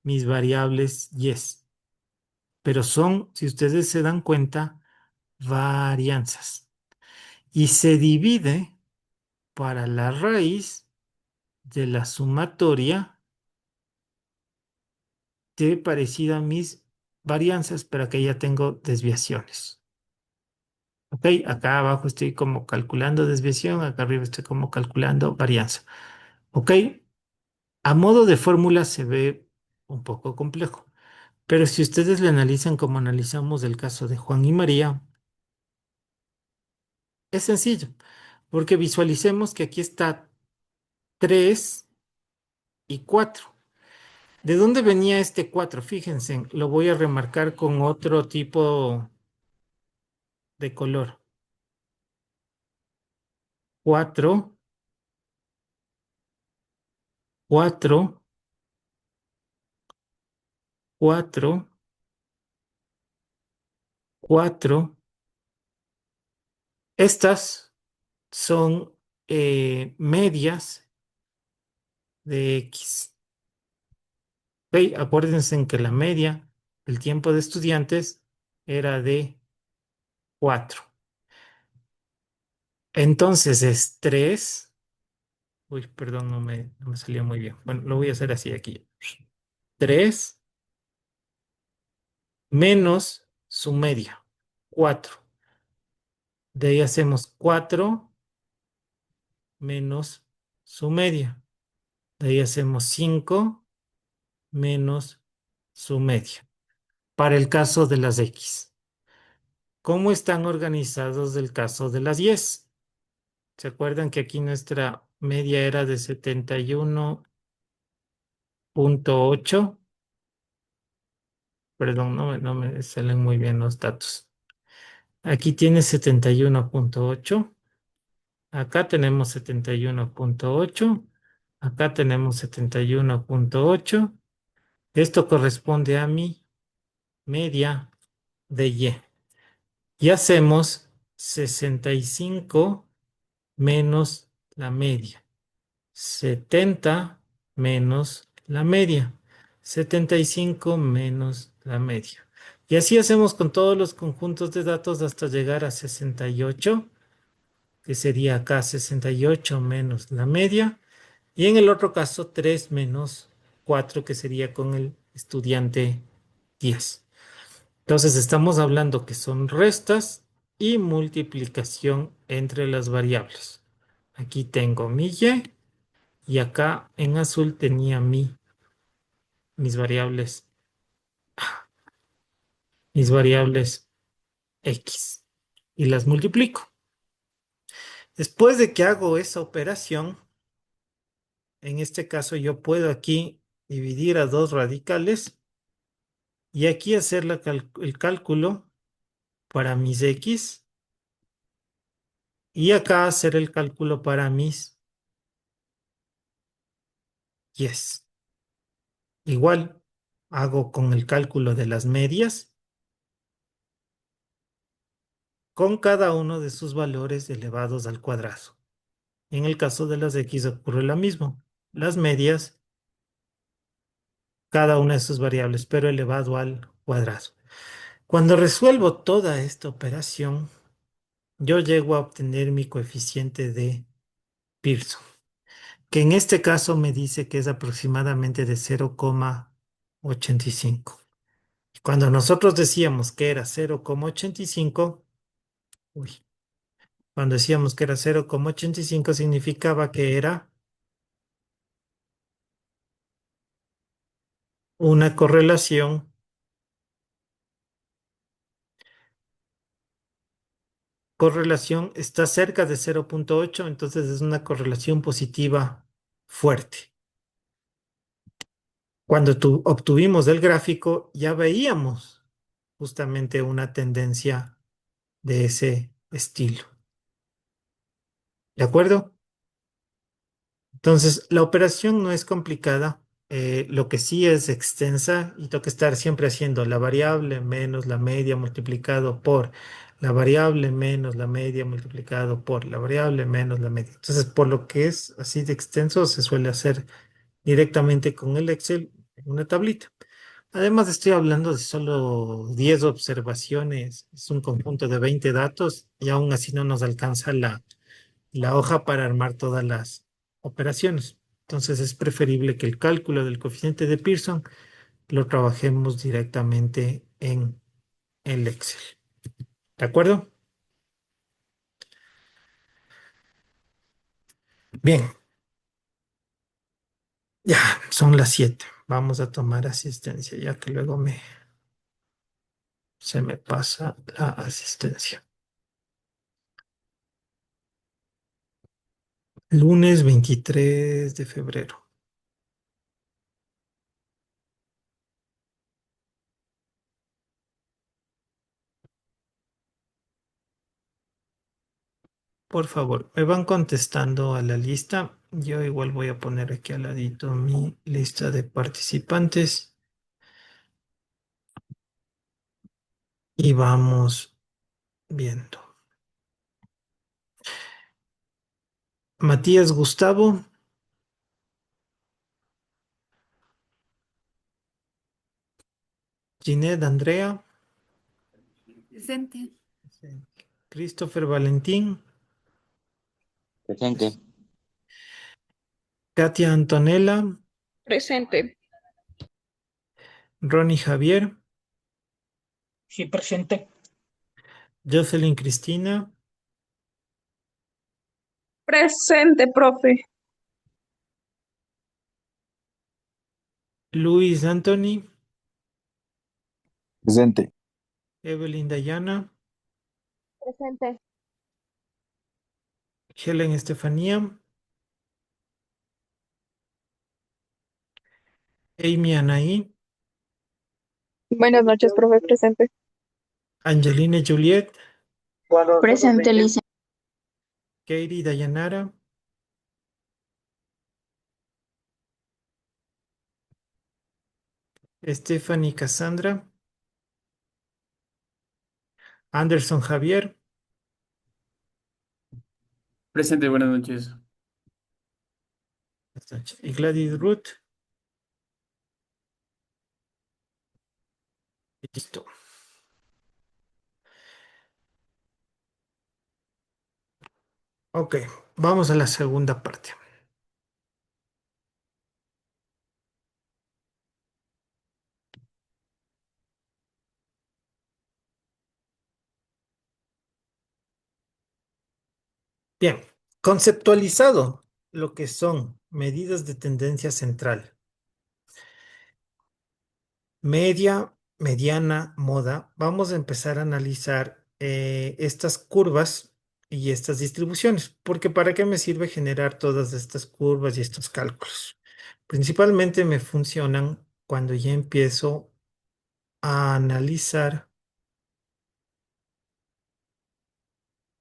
mis variables Y. Pero son, si ustedes se dan cuenta, varianzas. Y se divide para la raíz de la sumatoria de parecida a mis varianzas, pero que ya tengo desviaciones. Ok, acá abajo estoy como calculando desviación, acá arriba estoy como calculando varianza. Ok, a modo de fórmula se ve un poco complejo, pero si ustedes le analizan como analizamos el caso de Juan y María, es sencillo, porque visualicemos que aquí está 3 y 4. ¿De dónde venía este 4? Fíjense, lo voy a remarcar con otro tipo de color. 4, 4, 4, 4. Estas son medias de X. ¿Ok? Acuérdense en que la media del tiempo de estudiantes era de 4. Entonces es 3. Uy, perdón, no me salió muy bien. Bueno, lo voy a hacer así aquí. 3 menos su media, 4. De ahí hacemos 4 menos su media. De ahí hacemos 5 menos su media. Para el caso de las X. ¿Cómo están organizados del caso de las Y? ¿Se acuerdan que aquí nuestra media era de 71,8? Perdón, no me salen muy bien los datos. Aquí tiene 71,8. Acá tenemos 71,8. Acá tenemos 71,8. Esto corresponde a mi media de Y. Y hacemos 65 menos la media. 70 menos la media. 75 menos la media. Y así hacemos con todos los conjuntos de datos hasta llegar a 68, que sería acá 68 menos la media. Y en el otro caso 3 menos 4, que sería con el estudiante 10. Entonces estamos hablando que son restas y multiplicación entre las variables. Aquí tengo mi y acá en azul tenía mis variables mis variables X y las multiplico. Después de que hago esa operación, en este caso yo puedo aquí dividir a dos radicales y aquí hacer el cálculo para mis X y acá hacer el cálculo para mis Yes. Igual hago con el cálculo de las medias con cada uno de sus valores elevados al cuadrado. En el caso de las X ocurre lo mismo. Las medias, cada una de sus variables, pero elevado al cuadrado. Cuando resuelvo toda esta operación, yo llego a obtener mi coeficiente de Pearson, que en este caso me dice que es aproximadamente de 0,85. Cuando nosotros decíamos que era 0,85, uy, cuando decíamos que era 0,85 significaba que era una correlación está cerca de 0,8, entonces es una correlación positiva fuerte. Cuando obtuvimos el gráfico, ya veíamos justamente una tendencia de ese estilo. ¿De acuerdo? Entonces, la operación no es complicada, lo que sí es extensa y tengo que estar siempre haciendo la variable menos la media multiplicado por la variable menos la media multiplicado por la variable menos la media. Entonces, por lo que es así de extenso, se suele hacer directamente con el Excel en una tablita. Además, estoy hablando de solo 10 observaciones, es un conjunto de 20 datos y aún así no nos alcanza la hoja para armar todas las operaciones. Entonces es preferible que el cálculo del coeficiente de Pearson lo trabajemos directamente en el Excel. ¿De acuerdo? Bien, ya son las 7. Vamos a tomar asistencia, ya que luego se me pasa la asistencia. Lunes 23 de febrero. Por favor, me van contestando a la lista. Yo igual voy a poner aquí al ladito mi lista de participantes y vamos viendo. Matías Gustavo, Ginette Andrea, Presente. Christopher Valentín, Presente. Katia Antonella, Presente. Ronnie Javier, Sí, presente. Jocelyn Cristina, Presente, profe. Luis Anthony, Presente. Evelyn Dayana, Presente. Helen Estefanía, Amy Anaí, Buenas noches, profe. Presente. Angeline Juliet, Presente, Alicia. Katie Dayanara, Stephanie Cassandra, Anderson Javier, Presente, buenas noches. y Gladys Ruth. Listo. Ok, vamos a la segunda parte. Bien, conceptualizado lo que son medidas de tendencia central, media mediana, moda, vamos a empezar a analizar estas curvas y estas distribuciones, porque ¿para qué me sirve generar todas estas curvas y estos cálculos? Principalmente me funcionan cuando ya empiezo a analizar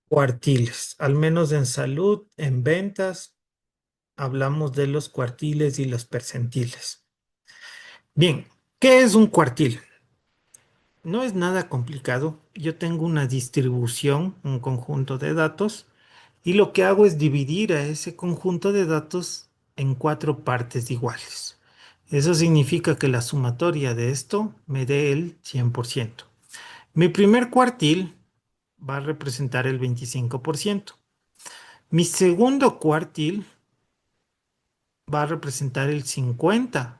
cuartiles, al menos en salud, en ventas, hablamos de los cuartiles y los percentiles. Bien, ¿qué es un cuartil? No es nada complicado. Yo tengo una distribución, un conjunto de datos, y lo que hago es dividir a ese conjunto de datos en cuatro partes iguales. Eso significa que la sumatoria de esto me dé el 100%. Mi primer cuartil va a representar el 25%. Mi segundo cuartil va a representar el 50%.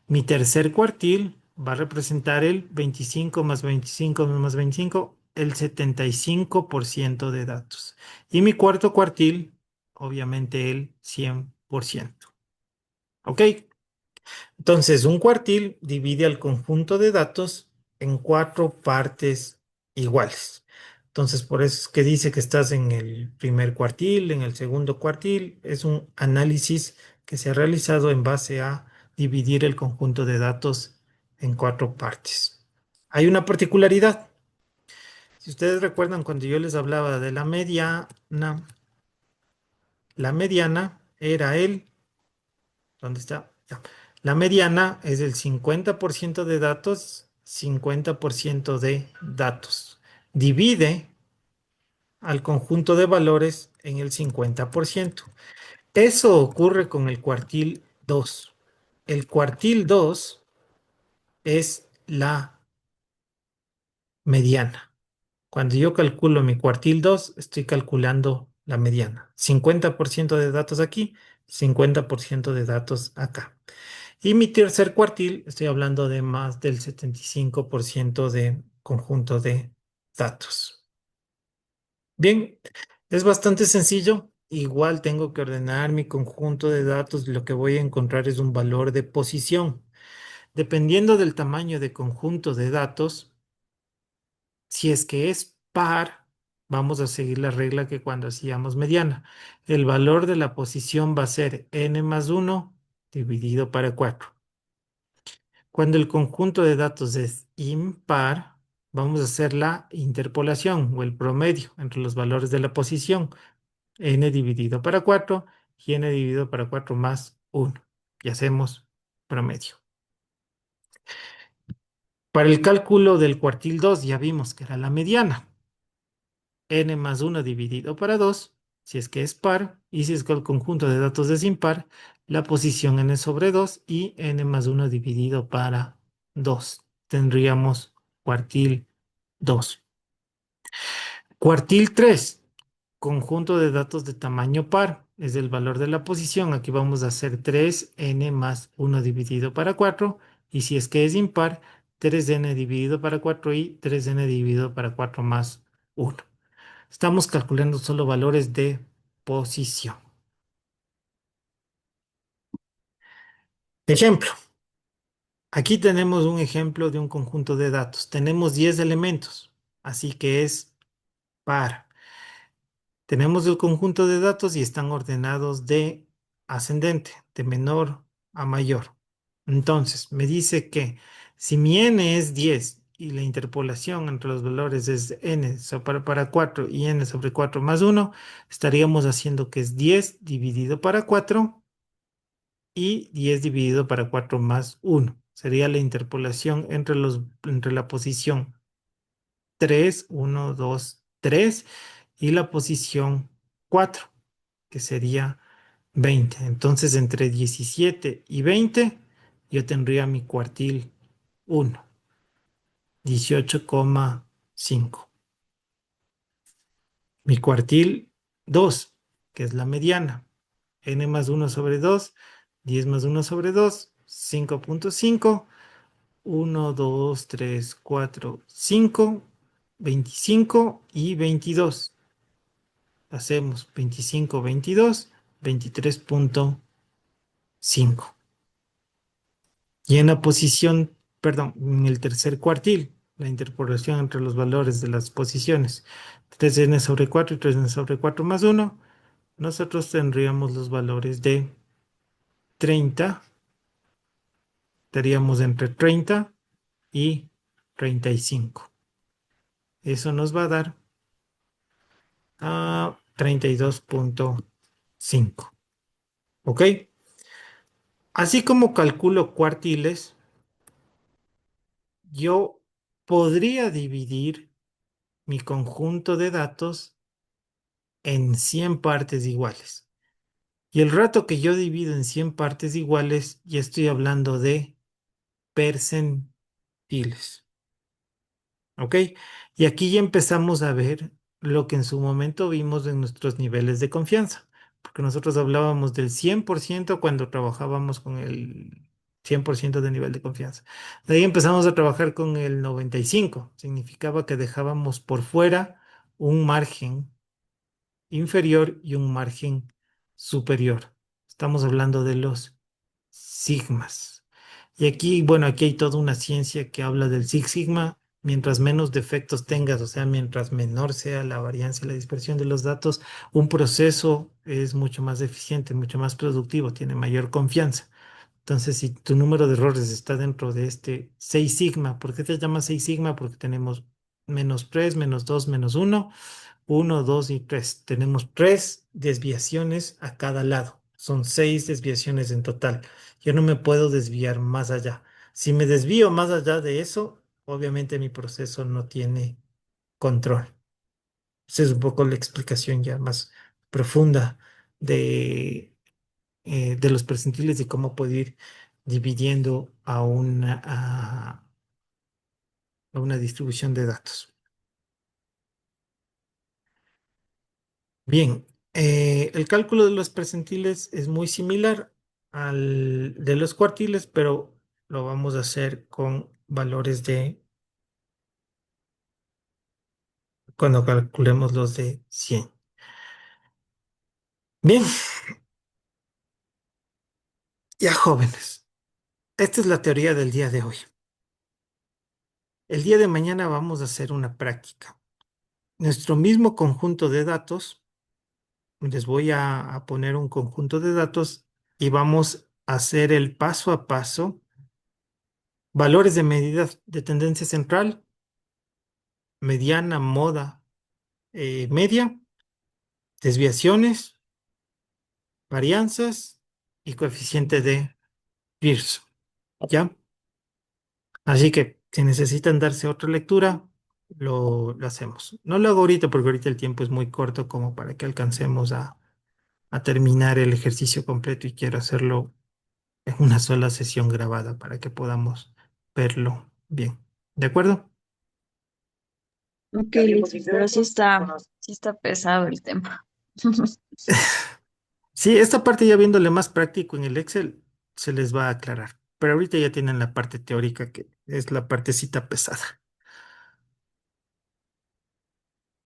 Mi tercer cuartil va a representar el 25 más 25 más 25, el 75% de datos. Y mi cuarto cuartil, obviamente el 100%. ¿Ok? Entonces, un cuartil divide al conjunto de datos en cuatro partes iguales. Entonces, por eso es que dice que estás en el primer cuartil, en el segundo cuartil. Es un análisis que se ha realizado en base a dividir el conjunto de datos en cuatro partes. Hay una particularidad. Si ustedes recuerdan cuando yo les hablaba de la mediana era ¿dónde está? Ya. La mediana es el 50% de datos, 50% de datos. Divide al conjunto de valores en el 50%. Eso ocurre con el cuartil 2. El cuartil 2 es la mediana. Cuando yo calculo mi cuartil 2, estoy calculando la mediana. 50% de datos aquí, 50% de datos acá. Y mi tercer cuartil, estoy hablando de más del 75% de conjunto de datos. Bien, es bastante sencillo. Igual tengo que ordenar mi conjunto de datos. Lo que voy a encontrar es un valor de posición. Dependiendo del tamaño de conjunto de datos, si es que es par, vamos a seguir la regla que cuando hacíamos mediana. El valor de la posición va a ser n más 1 dividido para 4. Cuando el conjunto de datos es impar, vamos a hacer la interpolación o el promedio entre los valores de la posición. N dividido para 4 y n dividido para 4 más 1. Y hacemos promedio. Para el cálculo del cuartil 2 ya vimos que era la mediana. N más 1 dividido para 2, si es que es par, y si es que el conjunto de datos es impar, la posición n sobre 2 y n más 1 dividido para 2. Tendríamos cuartil 2. Cuartil 3, conjunto de datos de tamaño par, es el valor de la posición. Aquí vamos a hacer 3n más 1 dividido para 4, y si es que es impar, 3n dividido para 4 y 3n dividido para 4 más 1. Estamos calculando solo valores de posición. Ejemplo. Aquí tenemos un ejemplo de un conjunto de datos. Tenemos 10 elementos, así que es par. Tenemos el conjunto de datos y están ordenados de ascendente, de menor a mayor. Entonces, me dice que si mi n es 10 y la interpolación entre los valores es n para 4 y n sobre 4 más 1, estaríamos haciendo que es 10 dividido para 4 y 10 dividido para 4 más 1. Sería la interpolación entre la posición 3, 1, 2, 3 y la posición 4, que sería 20. Entonces, entre 17 y 20, yo tendría mi cuartil 1, 18,5. Mi cuartil 2, que es la mediana, n más 1 sobre 2, 10 más 1 sobre 2, 5,5, 1, 2, 3, 4, 5, 25 y 22. Hacemos 25, 22, 23,5. Y en la posición, perdón, en el tercer cuartil, la interpolación entre los valores de las posiciones, 3n sobre 4 y 3n sobre 4 más 1, nosotros tendríamos los valores de 30, estaríamos entre 30 y 35. Eso nos va a dar a 32.5. ¿Ok? Así como calculo cuartiles, yo podría dividir mi conjunto de datos en 100 partes iguales. Y el rato que yo divido en 100 partes iguales, ya estoy hablando de percentiles. ¿Ok? Y aquí ya empezamos a ver lo que en su momento vimos en nuestros niveles de confianza, porque nosotros hablábamos del 100% cuando trabajábamos con el 100% de nivel de confianza. De ahí empezamos a trabajar con el 95, significaba que dejábamos por fuera un margen inferior y un margen superior. Estamos hablando de los sigmas. Y aquí, bueno, aquí hay toda una ciencia que habla del Six Sigma. Mientras menos defectos tengas, o sea, mientras menor sea la varianza y la dispersión de los datos, un proceso es mucho más eficiente, mucho más productivo, tiene mayor confianza. Entonces, si tu número de errores está dentro de este 6 sigma, ¿por qué se llama 6 sigma? Porque tenemos menos 3, menos 2, menos uno, 2 y 3. Tenemos 3 desviaciones a cada lado. Son 6 desviaciones en total. Yo no me puedo desviar más allá. Si me desvío más allá de eso, obviamente mi proceso no tiene control. Esa es un poco la explicación ya más profunda de los percentiles y cómo puedo ir dividiendo a una distribución de datos. Bien, el cálculo de los percentiles es muy similar al de los cuartiles, pero lo vamos a hacer con valores cuando calculemos los de 100. Bien, ya jóvenes, esta es la teoría del día de hoy. El día de mañana vamos a hacer una práctica. Nuestro mismo conjunto de datos, les voy a poner un conjunto de datos y vamos a hacer el paso a paso, valores de medida de tendencia central, mediana, moda, media, desviaciones, varianzas y coeficiente de Pearson. ¿Ya? Así que si necesitan darse otra lectura, lo hacemos. No lo hago ahorita porque ahorita el tiempo es muy corto como para que alcancemos a terminar el ejercicio completo y quiero hacerlo en una sola sesión grabada para que podamos verlo bien. ¿De acuerdo? Ok, listo, pero sí está pesado el tema. Sí, esta parte ya viéndole más práctico en el Excel se les va a aclarar, pero ahorita ya tienen la parte teórica que es la partecita pesada.